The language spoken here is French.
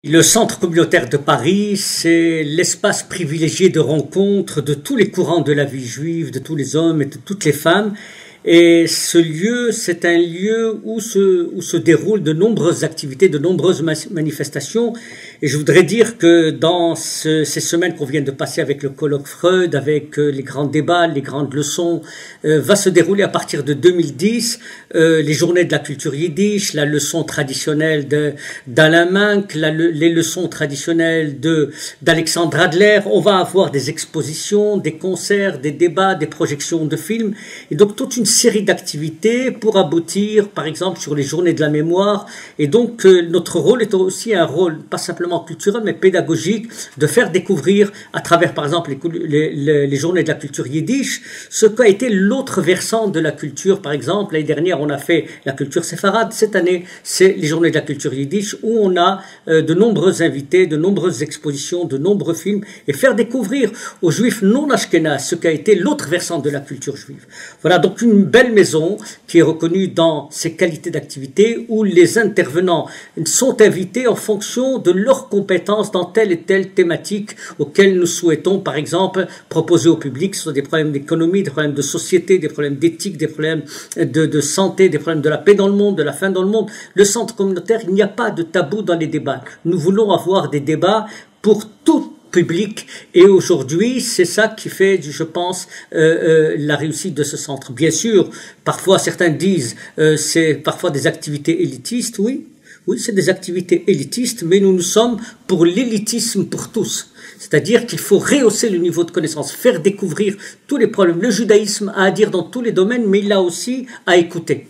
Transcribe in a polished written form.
Le centre communautaire de Paris, c'est l'espace privilégié de rencontre de tous les courants de la vie juive, de tous les hommes et de toutes les femmes. Et ce lieu, c'est un lieu où se déroulent de nombreuses activités, de nombreuses manifestations. Et je voudrais dire que dans ces semaines qu'on vient de passer avec le colloque Freud, avec les grands débats, les grandes leçons, va se dérouler à partir de 2010 les journées de la culture yiddish, la leçon traditionnelle d'Alain Menck, les leçons traditionnelles d'Alexandre Adler. On va avoir des expositions, des concerts, des débats, des projections de films. Et donc toute une série d'activités pour aboutir, par exemple, sur les journées de la mémoire. Et donc, notre rôle est aussi un rôle, pas simplement culturel, mais pédagogique, de faire découvrir, à travers, par exemple, les journées de la culture yiddish, ce qu'a été l'autre versant de la culture. Par exemple, l'année dernière, on a fait la culture séfarade. Cette année, c'est les journées de la culture yiddish, où on a de nombreux invités, de nombreuses expositions, de nombreux films, et faire découvrir aux juifs non ashkénazes ce qu'a été l'autre versant de la culture juive. Voilà, donc une belle maison qui est reconnue dans ses qualités d'activité, où les intervenants sont invités en fonction de leurs compétences dans telle et telle thématique auxquelles nous souhaitons, par exemple, proposer au public, ce sont des problèmes d'économie, des problèmes de société, des problèmes d'éthique, des problèmes de santé, des problèmes de la paix dans le monde, de la faim dans le monde. Le centre communautaire, il n'y a pas de tabou dans les débats. Nous voulons avoir des débats pour tout public, et aujourd'hui c'est ça qui fait, je pense, la réussite de ce centre. Bien sûr, parfois certains disent c'est parfois des activités élitistes. Oui, c'est des activités élitistes, mais nous sommes pour l'élitisme pour tous. C'est-à-dire qu'il faut rehausser le niveau de connaissance, faire découvrir tous les problèmes. Le judaïsme a à dire dans tous les domaines, mais il a aussi à écouter.